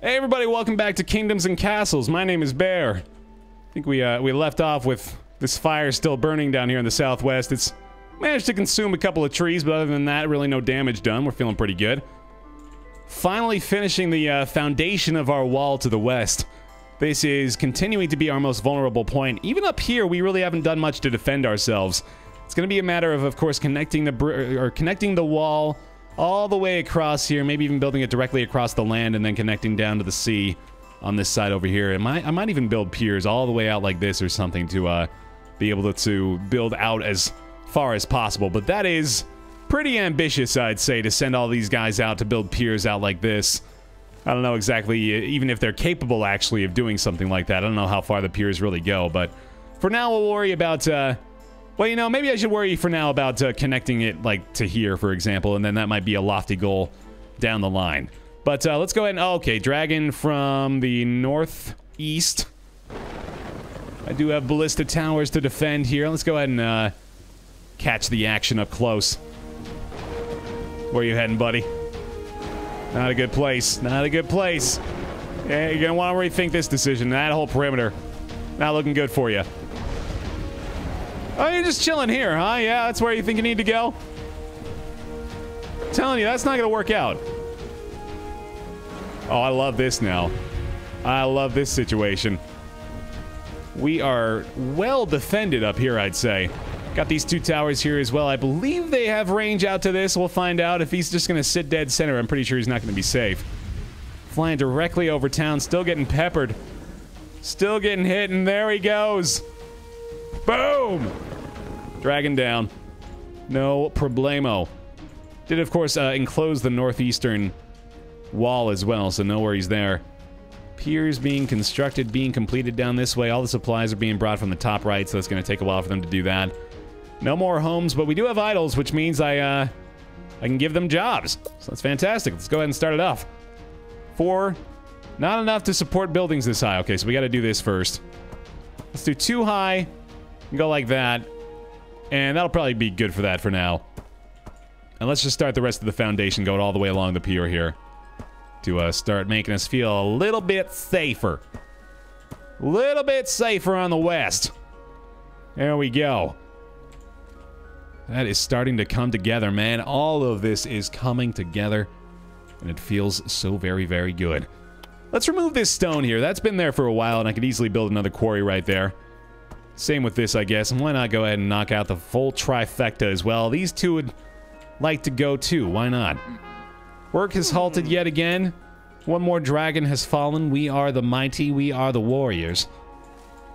Hey everybody, welcome back to Kingdoms and Castles. My name is Baer. I think we left off with this fire still burning down here in the southwest. It's managed to consume a couple of trees, but other than that, really no damage done. We're feeling pretty good. Finally finishing the foundation of our wall to the west. This is continuing to be our most vulnerable point. Even up here, we really haven't done much to defend ourselves. It's going to be a matter of course, connecting the wall all the way across here, maybe even building it directly across the land and then connecting down to the sea on this side over here. I might even build piers all the way out like this or something to be able to build out as far as possible. But that is pretty ambitious, I'd say, to send all these guys out to build piers out like this. I don't know exactly, even if they're capable actually of doing something like that. I don't know how far the piers really go, but for now we'll worry about... well, you know, maybe I should worry for now about connecting it, like, to here, for example, and then that might be a lofty goal down the line. But let's go ahead and... Oh, okay, dragon from the northeast. I do have ballista towers to defend here. Let's go ahead and catch the action up close. Where are you heading, buddy? Not a good place. Not a good place. Yeah, you're going to want to rethink this decision. That whole perimeter. Not looking good for you. Oh, you're just chilling here, huh? Yeah, that's where you think you need to go? I'm telling you, that's not gonna work out. Oh, I love this now. I love this situation. We are well defended up here, I'd say. Got these two towers here as well. I believe they have range out to this. We'll find out. If he's just gonna sit dead center, I'm pretty sure he's not gonna be safe. Flying directly over town, still getting peppered. Still getting hit, and there he goes. Boom! Dragon down. No problemo. Did, of course, enclose the northeastern wall as well, so no worries there. Piers being constructed, being completed down this way. All the supplies are being brought from the top right, so it's going to take a while for them to do that. No more homes, but we do have idols, which means I can give them jobs. So that's fantastic. Let's go ahead and start it off. 4. Not enough to support buildings this high. Okay, so we got to do this first. Let's do 2 high. Go like that. And that'll probably be good for that for now. And let's just start the rest of the foundation going all the way along the pier here. To start making us feel a little bit safer. A little bit safer on the west. There we go. That is starting to come together, man. All of this is coming together. And it feels so very, very good. Let's remove this stone here. That's been there for a while, and I could easily build another quarry right there. Same with this, I guess. And why not go ahead and knock out the full trifecta as well? These two would like to go too. Why not? Work has halted yet again. One more dragon has fallen. We are the mighty. We are the warriors.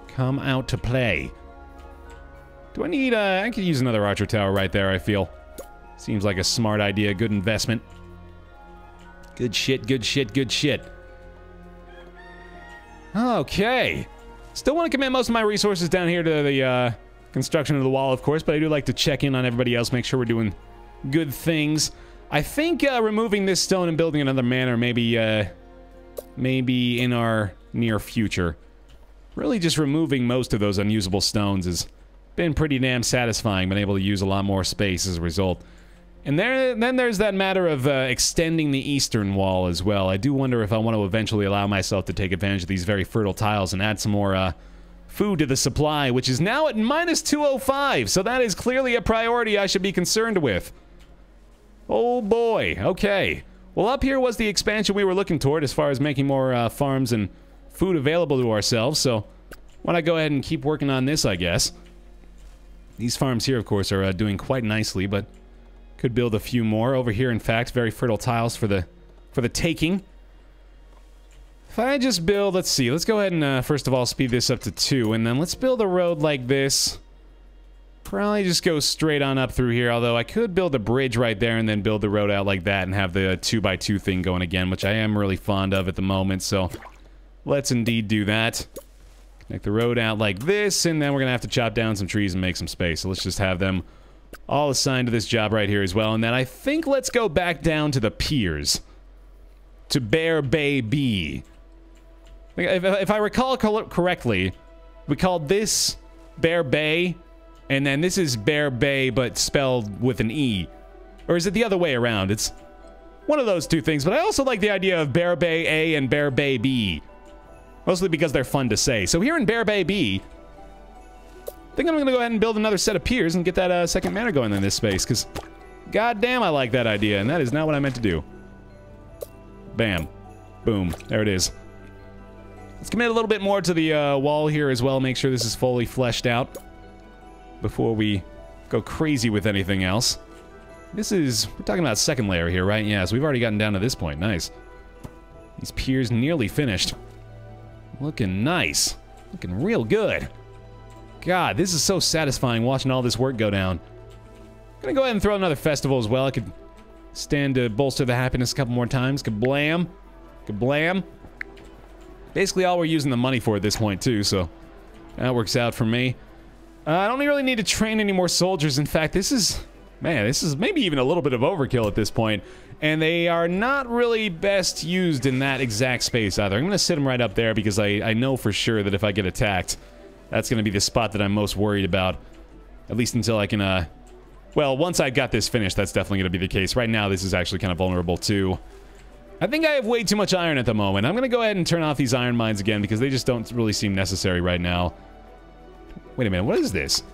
Come out to play. Do I need... I could use another archer tower right there, I feel. Seems like a smart idea. Good investment. Good shit, good shit, good shit. Okay. Still want to commit most of my resources down here to the construction of the wall, of course, but I do like to check in on everybody else, make sure we're doing good things. I think removing this stone and building another manor maybe in our near future. Really just removing most of those unusable stones has been pretty damn satisfying, been able to use a lot more space as a result. And then there's that matter of extending the eastern wall as well. I do wonder if I want to eventually allow myself to take advantage of these very fertile tiles and add some more food to the supply, which is now at minus 205. So that is clearly a priority I should be concerned with. Oh boy, okay. Well, up here was the expansion we were looking toward as far as making more farms and food available to ourselves. So why not go ahead and keep working on this, I guess. These farms here, of course, are doing quite nicely, but... could build a few more over here. In fact, very fertile tiles for the taking. If I just build, let's see, let's go ahead and first of all speed this up to 2, and then let's build a road like this. Probably just go straight on up through here, although I could build a bridge right there and then build the road out like that and have the 2x2 thing going again, which I am really fond of at the moment, so let's indeed do that. Connect the road out like this, and then we're gonna have to chop down some trees and make some space, so let's just have them all assigned to this job right here as well. And then I think let's go back down to the piers. To Baer Bay B. If I recall correctly, we called this Baer Bay, and then this is Baer Bay, but spelled with an E. Or is it the other way around? It's One of those two things, but I also like the idea of Baer Bay A and Baer Bay B. Mostly because they're fun to say. So here in Baer Bay B, I think I'm going to go ahead and build another set of piers and get that second manor going in this space, because goddamn I like that idea, and that is not what I meant to do. Bam. Boom. There it is. Let's commit a little bit more to the wall here as well, make sure this is fully fleshed out before we go crazy with anything else. This is, we're talking about second layer here, right? Yeah, so we've already gotten down to this point. Nice. These piers nearly finished. Looking nice. Looking real good. God, this is so satisfying watching all this work go down. I'm gonna go ahead and throw another festival as well. I could stand to bolster the happiness a couple more times. Kablam. Kablam. Basically all we're using the money for at this point too, so that works out for me. I don't really need to train any more soldiers. In fact, this is... Man, this is maybe even a little bit of overkill at this point. And they are not really best used in that exact space either. I'm going to sit them right up there because I know for sure that if I get attacked, that's going to be the spot that I'm most worried about. At least until I can, well, once I got this finished, that's definitely going to be the case. Right now, this is actually kind of vulnerable too. I think I have way too much iron at the moment. I'm going to go ahead and turn off these iron mines again because they just don't really seem necessary right now. Wait a minute, what is this?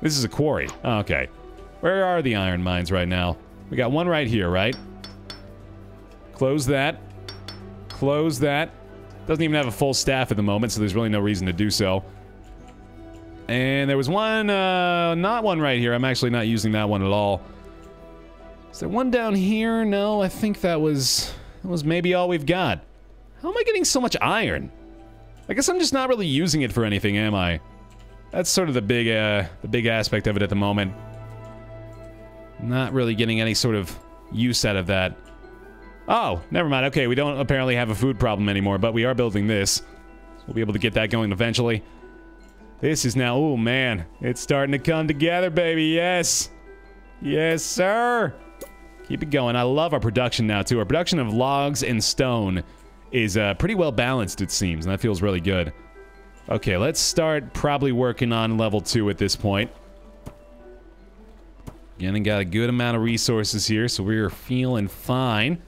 This is a quarry. Oh, okay. Where are the iron mines right now? We got one right here, right? Close that. Close that. Doesn't even have a full staff at the moment, so there's really no reason to do so. And there was one, not one right here. I'm actually not using that one at all. Is there one down here? No, I think that was maybe all we've got. How am I getting so much iron? I guess I'm just not really using it for anything, am I? That's sort of the big aspect of it at the moment. Not really getting any sort of use out of that. Oh, never mind. Okay, we don't apparently have a food problem anymore, but we are building this. We'll be able to get that going eventually. This is now... Oh, man. It's starting to come together, baby. Yes. Yes, sir. Keep it going. I love our production now, too. Our production of logs and stone is pretty well balanced, it seems, and that feels really good. Okay, let's start probably working on level 2 at this point. Again, I got a good amount of resources here, so we're feeling fine.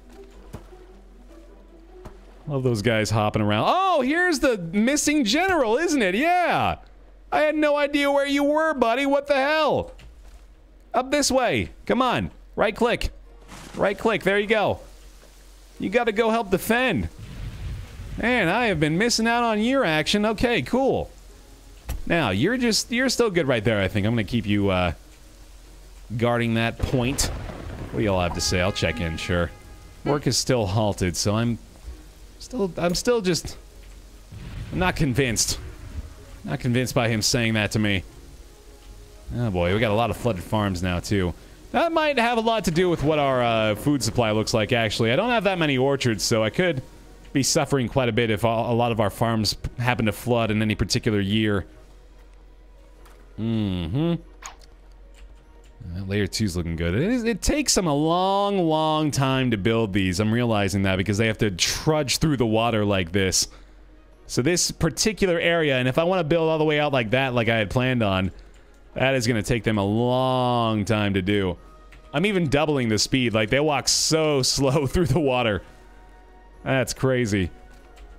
Love those guys hopping around. Oh, here's the missing general, isn't it? Yeah! I had no idea where you were, buddy. What the hell? Up this way. Come on. Right click. Right click. There you go. You gotta go help defend. Man, I have been missing out on your action. Okay, cool. Now, you're still good right there, I think. I'm gonna keep you, guarding that point. What do y'all have to say? I'll check in, sure. Work is still halted, so I'm still just... I'm not convinced. Not convinced by him saying that to me. Oh boy, we got a lot of flooded farms now, too. That might have a lot to do with what our food supply looks like, actually. I don't have that many orchards, so I could be suffering quite a bit if a lot of our farms happen to flood in any particular year. Mm-hmm. Layer 2's looking good. It takes them a long, long time to build these. I'm realizing that because they have to trudge through the water like this. So this particular area, and if I want to build all the way out like that, like I had planned on, that is going to take them a long time to do. I'm even doubling the speed. Like, they walk so slow through the water. That's crazy.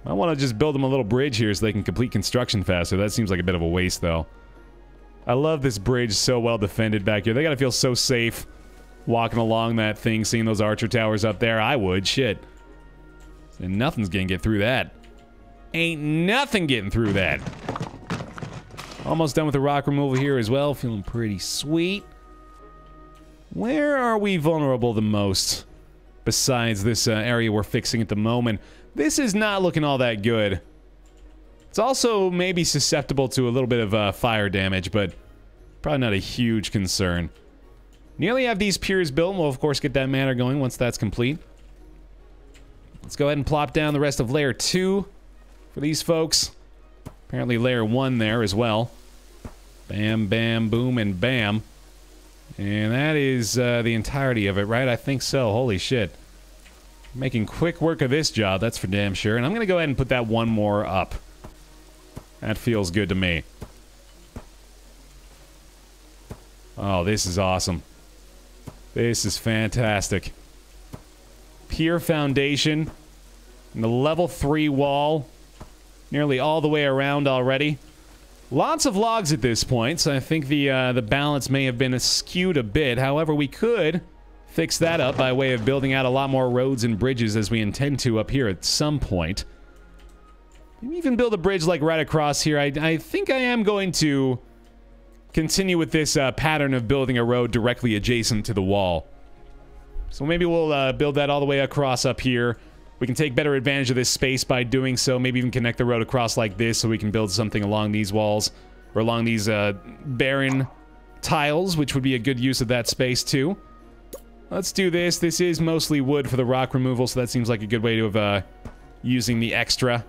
I want to just build them a little bridge here so they can complete construction faster. That seems like a bit of a waste, though. I love this bridge, so well defended back here. They gotta feel so safe walking along that thing, seeing those archer towers up there. I would, shit. And nothing's gonna get through that. Ain't nothing getting through that. Almost done with the rock removal here as well. Feeling pretty sweet. Where are we vulnerable the most? Besides this area we're fixing at the moment. This is not looking all that good. It's also maybe susceptible to a little bit of fire damage, but probably not a huge concern. Nearly have these piers built, and we'll of course get that manor going once that's complete. Let's go ahead and plop down the rest of layer 2 for these folks. Apparently layer 1 there as well. Bam, bam, boom, and bam. And that is the entirety of it, right? I think so. Holy shit. Making quick work of this job, that's for damn sure. And I'm going to go ahead and put that one more up. That feels good to me. Oh, this is awesome. This is fantastic. pier foundation. And the level 3 wall. Nearly all the way around already. Lots of logs at this point, so I think the balance may have been skewed a bit. However, we could fix that up by way of building out a lot more roads and bridges as we intend to up here at some point. Maybe even build a bridge like right across here. I think I am going to continue with this pattern of building a road directly adjacent to the wall. So maybe we'll build that all the way across up here. We can take better advantage of this space by doing so. Maybe even connect the road across like this so we can build something along these walls. Or along these barren tiles, which would be a good use of that space too. Let's do this. This is mostly wood for the rock removal, so that seems like a good way of using the extra.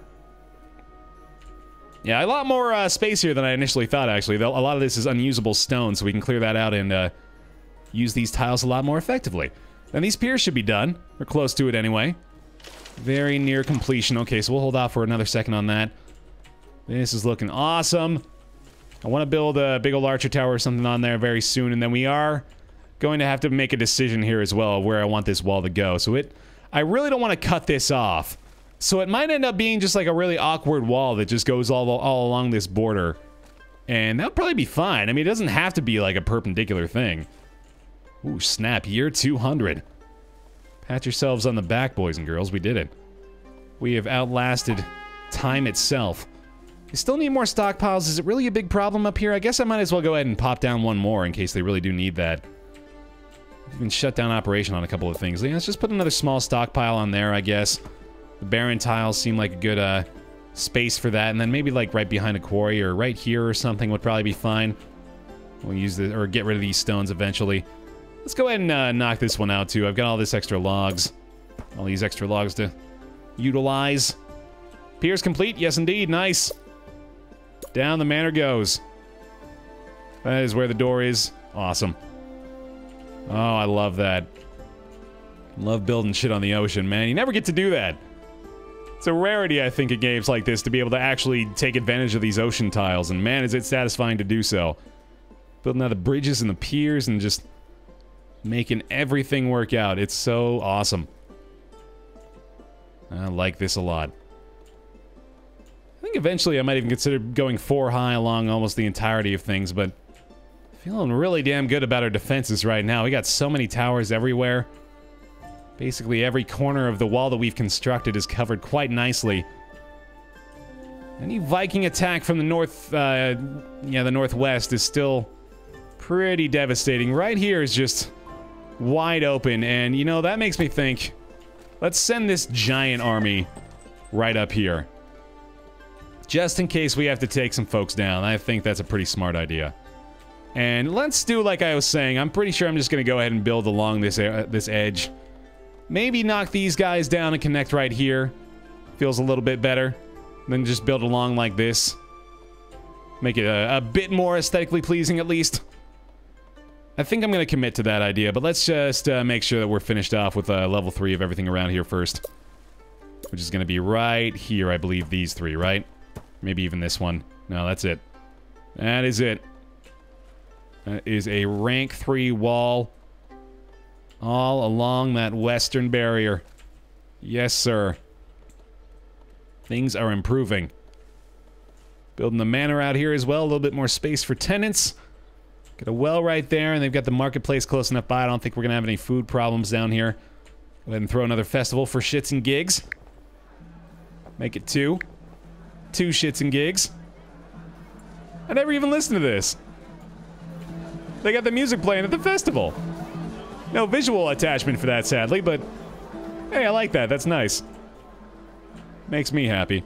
Yeah, a lot more space here than I initially thought, actually. A lot of this is unusable stone, so we can clear that out and use these tiles a lot more effectively. And these piers should be done. We're close to it anyway. Very near completion. Okay, so we'll hold off for another second on that. This is looking awesome. I want to build a big old archer tower or something on there very soon, and then we are going to have to make a decision here as well of where I want this wall to go. So I really don't want to cut this off. So it might end up being just like a really awkward wall that just goes all along this border. And that'll probably be fine. I mean, it doesn't have to be like a perpendicular thing. Ooh, snap. Year 200. Pat yourselves on the back, boys and girls. We did it. We have outlasted time itself. We still need more stockpiles. Is it really a big problem up here? I guess I might as well go ahead and pop down one more in case they really do need that. We can shut down operation on a couple of things. Let's just put another small stockpile on there, I guess. The barren tiles seem like a good space for that. And then maybe like right behind a quarry or right here or something would probably be fine. We'll use the, or get rid of these stones eventually. Let's go ahead and knock this one out, too. I've got all this extra logs. All these extra logs to utilize. Piers complete. Yes, indeed. Nice. Down the manor goes. That is where the door is. Awesome. Oh, I love that. Love building shit on the ocean, man. You never get to do that. It's a rarity, I think, in games like this to be able to actually take advantage of these ocean tiles. And man, is it satisfying to do so. Building out the bridges and the piers and just making everything work out. It's so awesome. I like this a lot. I think eventually I might even consider going 4 high along almost the entirety of things, but feeling really damn good about our defenses right now. We got so many towers everywhere. Basically every corner of the wall that we've constructed is covered quite nicely. Any Viking attack from the north, the northwest is still pretty devastating. Right here is just wide open, and you know, that makes me think, let's send this giant army right up here. Just in case we have to take some folks down. I think that's a pretty smart idea. And let's do like I was saying. I'm pretty sure I'm just going to go ahead and build along this edge. Maybe knock these guys down and connect right here. Feels a little bit better than just build along like this. Make it a bit more aesthetically pleasing at least. I think I'm going to commit to that idea, but let's just make sure that we're finished off with level 3 of everything around here first. Which is going to be right here, I believe, these 3, right? Maybe even this one. No, that's it. That is it. That is a rank 3 wall all along that western barrier. Yes, sir. Things are improving. Building the manor out here as well. A little bit more space for tenants. Got a well right there, and they've got the marketplace close enough by. I don't think we're going to have any food problems down here. Go ahead and throw another festival for shits and gigs. Make it 2. 2 shits and gigs. I never even listened to this. They got the music playing at the festival. No visual attachment for that, sadly, but hey, I like that. That's nice. Makes me happy.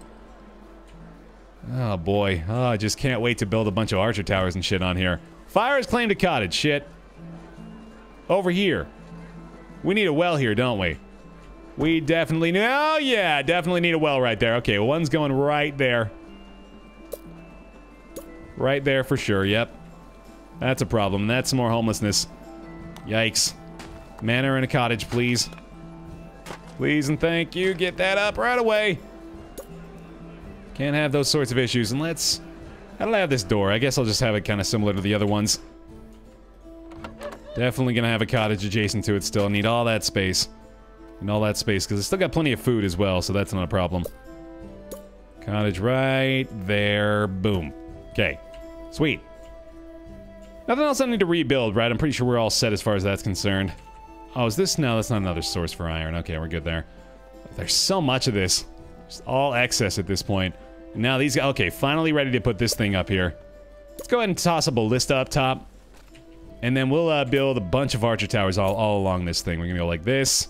Oh, boy. Oh, I just can't wait to build a bunch of archer towers and shit on here. Fire has claimed a cottage. Shit. Over here. We need a well here, don't we? We definitely need... Oh, yeah. Definitely need a well right there. Okay, one's going right there. Right there for sure. Yep. That's a problem. That's some more homelessness. Yikes. Manor and a cottage, please. Please and thank you. Get that up right away. Can't have those sorts of issues. And let's... How did I have this door? I guess I'll just have it kind of similar to the other ones. Definitely gonna have a cottage adjacent to it still. Need all that space. and all that space, because I still got plenty of food as well, so that's not a problem. Cottage right there. Boom. Okay. Sweet. Nothing else I need to rebuild, right? I'm pretty sure we're all set as far as that's concerned. Oh, is this? No, that's not another source for iron. Okay, we're good there. There's so much of this. Just all excess at this point. And now these guys... Okay, finally ready to put this thing up here. Let's go ahead and toss a ballista up top. And then we'll build a bunch of archer towers all along this thing. We're gonna go like this.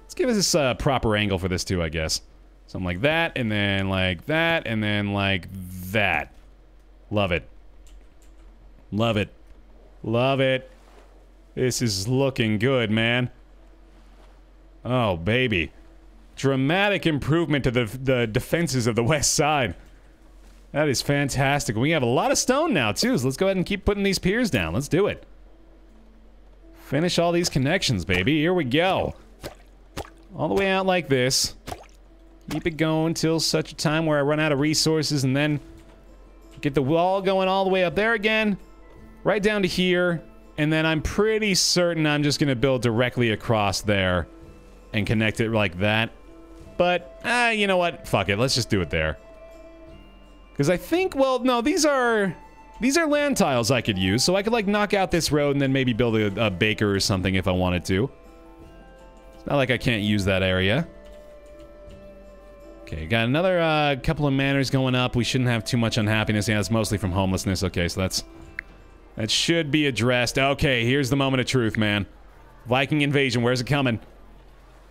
Let's give us this proper angle for this too, I guess. Something like that, and then like that, and then like that. Love it. Love it. Love it. This is looking good, man. Oh, baby. Dramatic improvement to the defenses of the west side. That is fantastic. We have a lot of stone now, too, so let's go ahead and keep putting these piers down. Let's do it. Finish all these connections, baby. Here we go. All the way out like this. Keep it going till such a time where I run out of resources, and then get the wall going all the way up there again. Right down to here. And then I'm pretty certain I'm just going to build directly across there and connect it like that. But, you know what? Fuck it. Let's just do it there. Because I think, well, no, these are land tiles I could use. So I could, like, knock out this road and then maybe build a baker or something if I wanted to. It's not like I can't use that area. Okay, got another couple of manors going up. We shouldn't have too much unhappiness. Yeah, it's mostly from homelessness. Okay, so that should be addressed. Okay, here's the moment of truth, man. Viking invasion, where's it coming?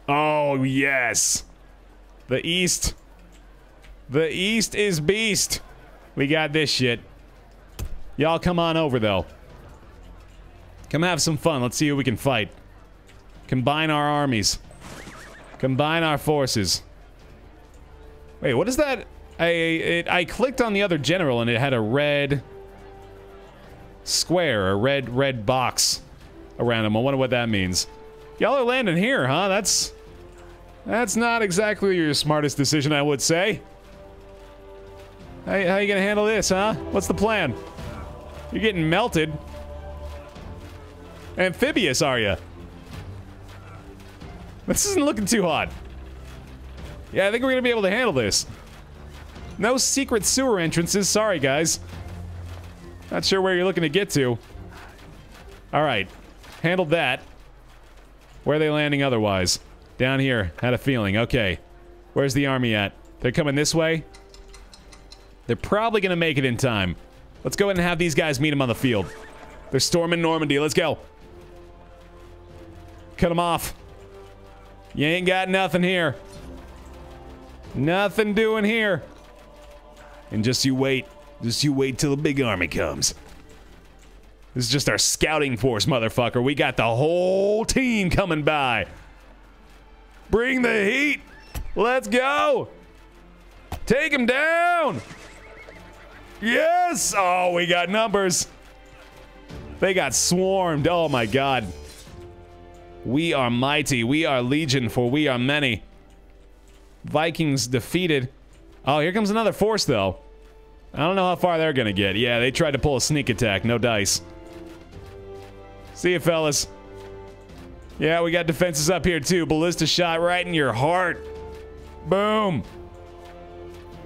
Oh, yes. The East. The East is beast. We got this shit. Y'all come on over, though. Come have some fun. Let's see who we can fight. Combine our armies. Combine our forces. Wait, what is that? I clicked on the other general and it had a red square, a red box around him. I wonder what that means. Y'all are landing here, huh? That's not exactly your smartest decision, I would say. How you gonna handle this, huh? What's the plan? You're getting melted. Amphibious, are you? This isn't looking too hot. Yeah, I think we're gonna be able to handle this. No secret sewer entrances. Sorry, guys. Not sure where you're looking to get to. Alright. Handled that. Where are they landing otherwise? Down here. Had a feeling. Okay. Where's the army at? They're coming this way? They're probably gonna make it in time. Let's go ahead and have these guys meet them on the field. They're storming Normandy. Let's go. Cut them off. You ain't got nothing here. Nothing doing here. And just you wait. Just you wait till the big army comes. This is just our scouting force, motherfucker. We got the whole team coming by. Bring the heat. Let's go. Take him down. Yes. Oh, we got numbers. They got swarmed. Oh, my God. We are mighty. We are legion, for we are many. Vikings defeated. Oh, here comes another force, though. I don't know how far they're gonna get. Yeah, they tried to pull a sneak attack. No dice. See you, fellas. Yeah, we got defenses up here, too. Ballista shot right in your heart. Boom.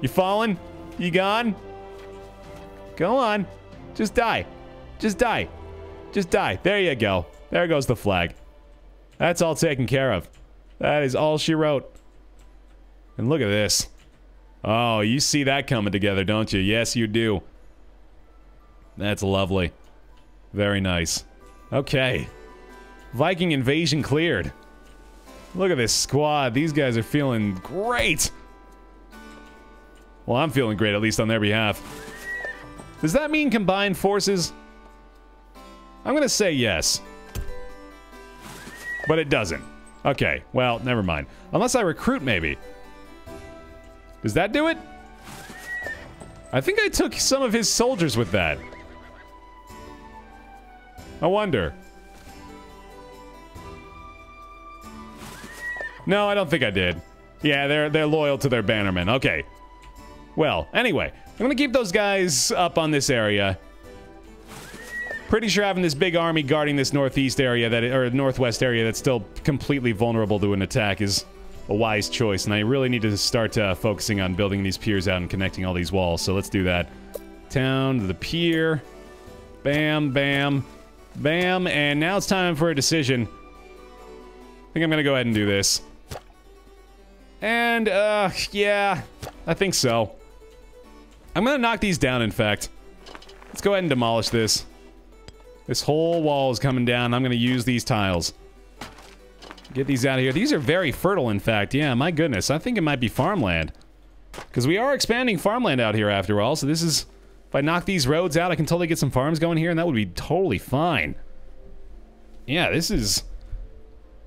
You falling? You gone? Go on. Just die. Just die. Just die. There you go. There goes the flag. That's all taken care of. That is all she wrote. And look at this. Oh, you see that coming together, don't you? Yes, you do. That's lovely. Very nice. Okay. Viking invasion cleared. Look at this squad. These guys are feeling great. Well, I'm feeling great, at least on their behalf. Does that mean combined forces? I'm gonna say yes. But it doesn't. Okay, well, never mind. Unless I recruit, maybe. Does that do it? I think I took some of his soldiers with that. I wonder. No, I don't think I did. Yeah, they're loyal to their bannermen. Okay. Well, anyway, I'm gonna keep those guys up on this area. Pretty sure having this big army guarding this northeast area or northwest area that's still completely vulnerable to an attack is a wise choice, and I really need to start focusing on building these piers out and connecting all these walls, so let's do that. Town to the pier. Bam, bam, bam, and now it's time for a decision. I think I'm gonna go ahead and do this. And, yeah, I think so. I'm gonna knock these down, in fact. Let's go ahead and demolish this. This whole wall is coming down. I'm gonna use these tiles. Get these out of here. These are very fertile, in fact. Yeah, my goodness. I think it might be farmland. Because we are expanding farmland out here, after all, so this is... If I knock these roads out, I can totally get some farms going here, and that would be totally fine. Yeah, this is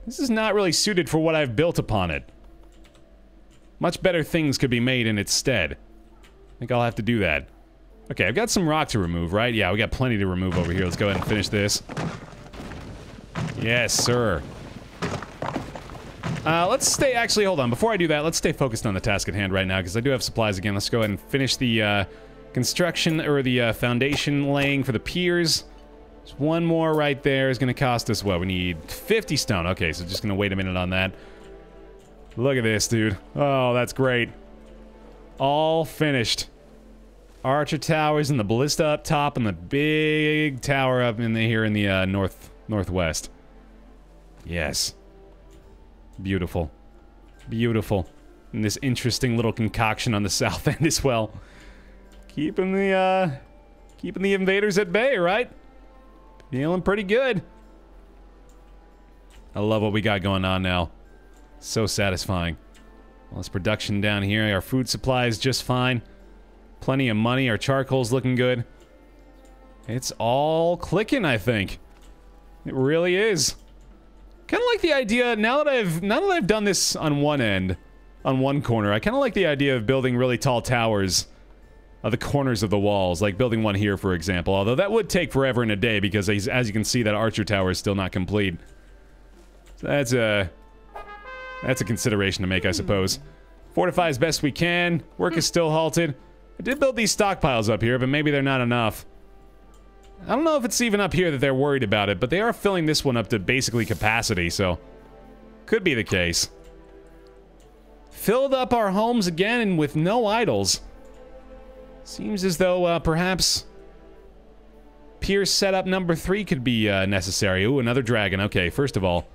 not really suited for what I've built upon it. Much better things could be made in its stead. I think I'll have to do that. Okay, I've got some rock to remove, right? Yeah, we got plenty to remove over here. Let's go ahead and finish this. Yes, sir. Let's stay... Actually, hold on. Before I do that, let's stay focused on the task at hand right now, because I do have supplies again. Let's go ahead and finish the, construction, or the, foundation laying for the piers. There's one more right there. Is going to cost us, what? We need 50 stone. Okay, so just going to wait a minute on that. Look at this, dude. Oh, that's great. All finished. Archer towers and the ballista up top and the big tower up in here in the, northwest. Yes. Beautiful. Beautiful. And this interesting little concoction on the south end as well. Keeping the invaders at bay, right? Feeling pretty good. I love what we got going on now. So satisfying. Well, this production down here. Our food supply is just fine. Plenty of money. Our charcoal's looking good. It's all clicking, I think. It really is. Kind of like the idea, now that I've done this on one end, on one corner, I kind of like the idea of building really tall towers at the corners of the walls, like building one here, for example. Although that would take forever and a day, because as you can see, that archer tower is still not complete. So that's a consideration to make, I suppose. Fortify as best we can. Work is still halted. I did build these stockpiles up here, but maybe they're not enough. I don't know if it's even up here that they're worried about it, but they are filling this one up to basically capacity, so... Could be the case. Filled up our homes again and with no idols. Seems as though, perhaps... Pier setup number 3 could be, necessary. Ooh, another dragon. Okay, first of all...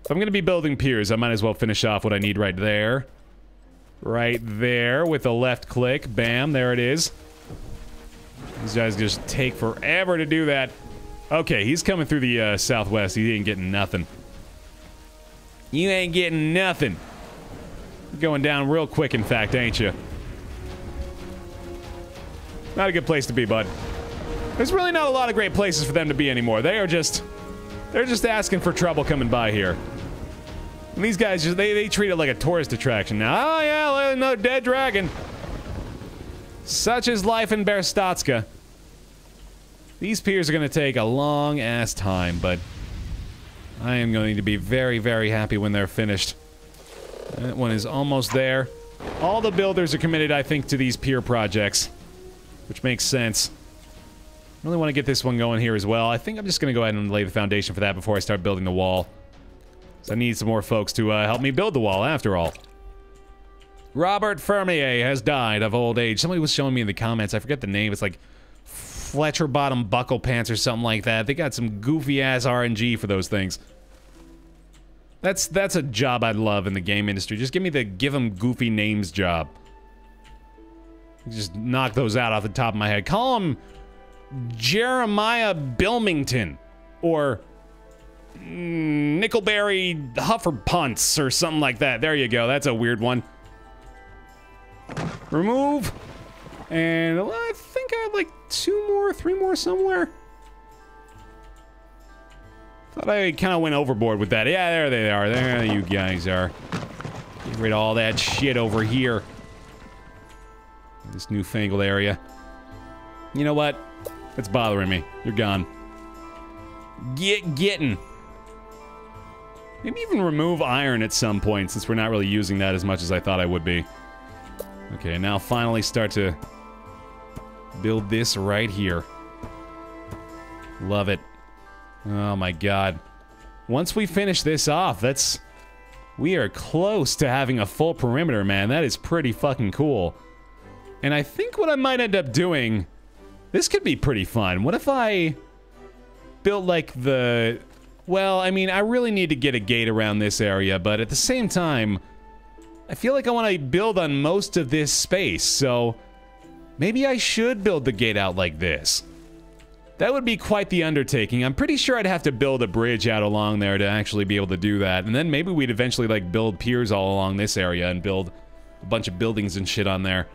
If I'm gonna be building piers, I might as well finish off what I need right there. Right there, with a left click. Bam, there it is. These guys just take forever to do that. Okay, he's coming through the southwest. He ain't getting nothing. You ain't getting nothing. You're going down real quick, in fact, ain't you? Not a good place to be, bud. There's really not a lot of great places for them to be anymore. They're just asking for trouble coming by here. And these guys just they treat it like a tourist attraction now. Oh yeah, another dead dragon. Such is life in BaerTaffy. These piers are going to take a long-ass time, but I am going to be very, very happy when they're finished. That one is almost there. All the builders are committed, I think, to these pier projects, which makes sense. I really want to get this one going here as well. I think I'm just going to go ahead and lay the foundation for that before I start building the wall. So I need some more folks to help me build the wall, after all. Robert Fermier has died of old age. Somebody was showing me in the comments. I forget the name. It's like Fletcher Bottom Buckle Pants or something like that. They got some goofy-ass RNG for those things. That's a job I'd love in the game industry. Just give me the give them goofy names job. Just knock those out off the top of my head. Call him Jeremiah Bilmington. Or Nickelberry Hufferpunts or something like that. There you go. That's a weird one. Remove. And I think I had like 3 more somewhere. Thought I kind of went overboard with that. Yeah, there they are. There you guys are. Get rid of all that shit over here. This newfangled area. You know what? It's bothering me. You're gone. Getting. Maybe even remove iron at some point, since we're not really using that as much as I thought I would be. Okay, now finally start to build this right here. Love it. Oh my god. Once we finish this off, we are close to having a full perimeter, man. That is pretty fucking cool. And I think what I might end up doing, this could be pretty fun. What if I built like the... Well, I mean, I really need to get a gate around this area, but at the same time, I feel like I want to build on most of this space, so maybe I should build the gate out like this. That would be quite the undertaking. I'm pretty sure I'd have to build a bridge out along there to actually be able to do that, and then maybe we'd eventually, like, build piers all along this area and build a bunch of buildings and shit on there.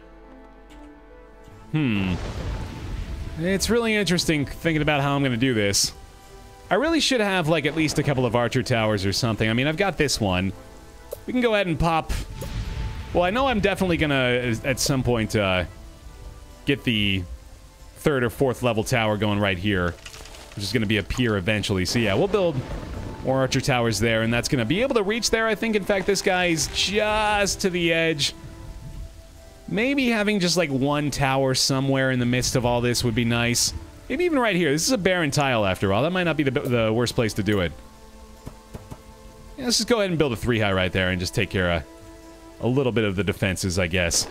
It's really interesting thinking about how I'm going to do this. I really should have, like, at least a couple of archer towers or something. I mean, I've got this one. We can go ahead and pop... Well, I know I'm definitely gonna, at some point, get the 3rd or 4th level tower going right here, which is gonna be a pier eventually. So yeah, we'll build more archer towers there, and that's gonna be able to reach there. I think, in fact, this guy's just to the edge. Maybe having just, like, one tower somewhere in the midst of all this would be nice. Maybe even right here. This is a barren tile, after all. That might not be the worst place to do it. Yeah, let's just go ahead and build a 3-high right there and just take care of a little bit of the defenses, I guess.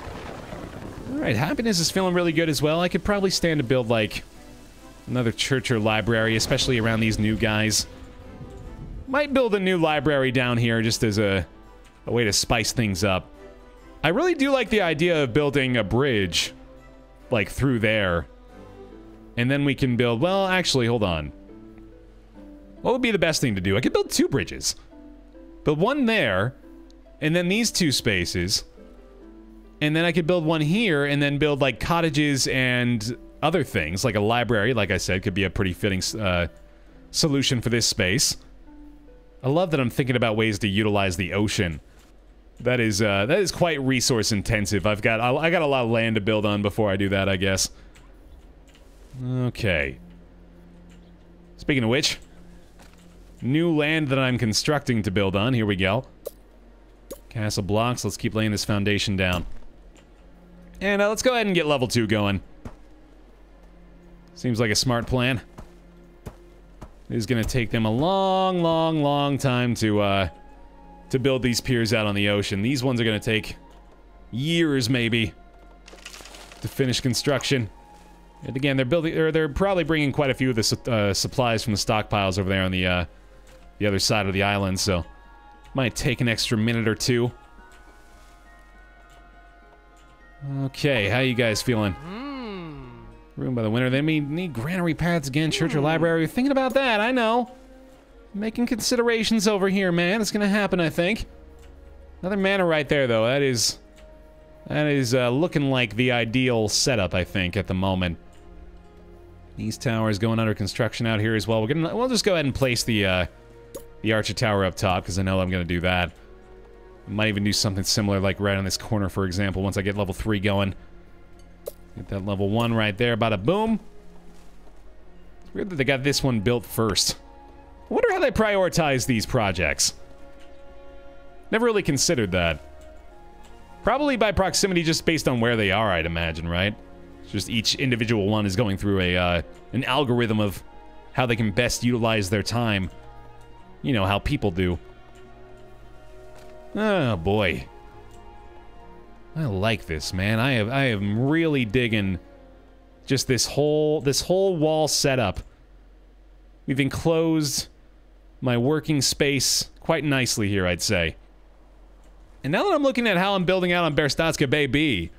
Alright, happiness is feeling really good as well. I could probably stand to build, like, another church or library, especially around these new guys. Might build a new library down here just as a way to spice things up. I really do like the idea of building a bridge, like, through there. And then we can build... Well, actually, hold on. What would be the best thing to do? I could build 2 bridges. Build one there, and then these 2 spaces. And then I could build one here, and then build, like, cottages and other things. Like a library, like I said, could be a pretty fitting solution for this space. I love that I'm thinking about ways to utilize the ocean. That is quite resource intensive. I got a lot of land to build on before I do that, I guess. Okay. Speaking of which, new land that I'm constructing to build on. Here we go. Castle blocks. Let's keep laying this foundation down. And let's go ahead and get level 2 going. Seems like a smart plan. It is going to take them a long, long, long time to build these piers out on the ocean. These ones are going to take years, maybe, to finish construction. And again, they're probably bringing quite a few of the supplies from the stockpiles over there on the other side of the island, so might take an extra minute or 2. Okay, how you guys feeling? Room by the winter. They need granary paths again, church or library. You're thinking about that, I know. Making considerations over here, man. It's gonna happen, I think. Another manor right there, though. That is looking like the ideal setup, I think, at the moment. These towers going under construction out here as well. We'll just go ahead and place the archer tower up top, because I know I'm gonna do that. Might even do something similar, like right on this corner, for example, once I get level 3 going. Get that level 1 right there, bada boom. It's weird that they got this one built first. I wonder how they prioritize these projects. Never really considered that. Probably by proximity, just based on where they are, I'd imagine, right? It's just each individual one is going through an algorithm of how they can best utilize their time. You know, how people do. Oh, boy. I like this, man. I am really digging just this whole wall setup. We've enclosed my working space quite nicely here, I'd say. And now that I'm looking at how I'm building out on BaerTaffy Bay B,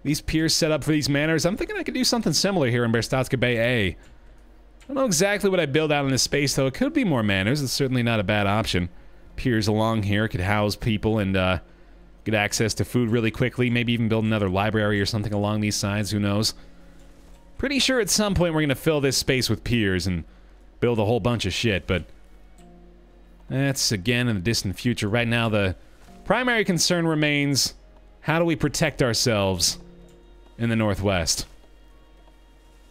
these piers set up for these manors, I'm thinking I could do something similar here in BaerTaffy Bay A. I don't know exactly what I build out in this space, though. It could be more manors. It's certainly not a bad option. Piers along here could house people and get access to food really quickly. Maybe even build another library or something along these sides. Who knows? Pretty sure at some point we're going to fill this space with piers and build a whole bunch of shit, but that's, again, in the distant future. Right now, the primary concern remains, how do we protect ourselves in the Northwest?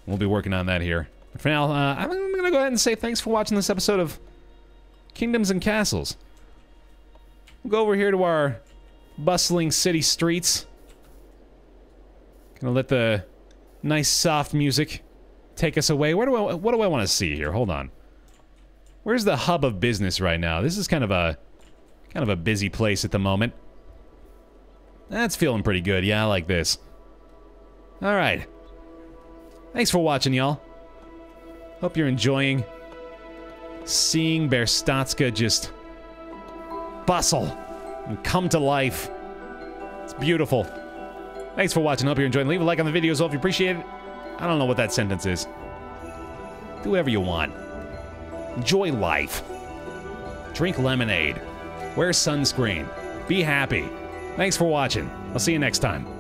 We'll be working on that here. But for now, I'm going to go ahead and say thanks for watching this episode of Kingdoms and Castles. We'll go over here to our bustling city streets. Gonna let the nice soft music take us away. What do I want to see here? Hold on. Where's the hub of business right now? This is kind of a busy place at the moment. That's feeling pretty good. Yeah, I like this. All right. Thanks for watching, y'all. Hope you're enjoying seeing Berstatska just bustle and come to life. It's beautiful. Thanks for watching. Hope you're enjoying. Leave a like on the video as well if you appreciate it. I don't know what that sentence is. Do whatever you want. Enjoy life. Drink lemonade. Wear sunscreen. Be happy. Thanks for watching. I'll see you next time.